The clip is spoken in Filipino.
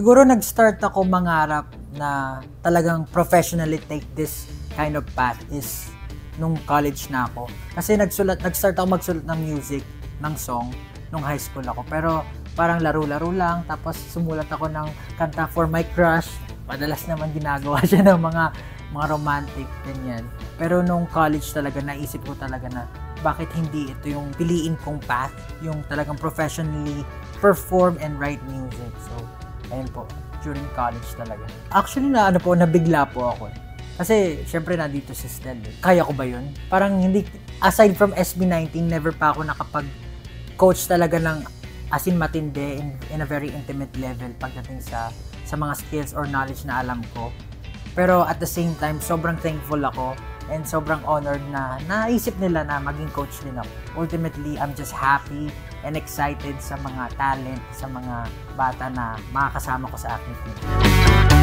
Siguro nag-start ako mangarap na talagang professionally take this kind of path is nung college na ako. Kasi nag-start ako magsulat ng music, ng song, nung high school ako. Pero parang laro-laro lang, tapos sumulat ako ng kanta for my crush. Madalas naman ginagawa siya ng mga romantic, ganyan. Pero nung college talaga, naisip ko talaga na bakit hindi ito yung piliin kong path, yung talagang professionally perform and write music. So, ayun po, during college talaga. Actually, nabigla po ako. Kasi, syempre, nandito si Stel. Kaya ko ba yun? Parang hindi, aside from SB19, never pa ako nakapag-coach talaga ng as in matindi in a very intimate level pagdating sa mga skills or knowledge na alam ko. Pero at the same time, sobrang thankful ako and sobrang honored na naisip nila na maging coach din ako. Ultimately, I'm just happy and excited sa mga talent, sa mga bata na makakasama ko sa aking team.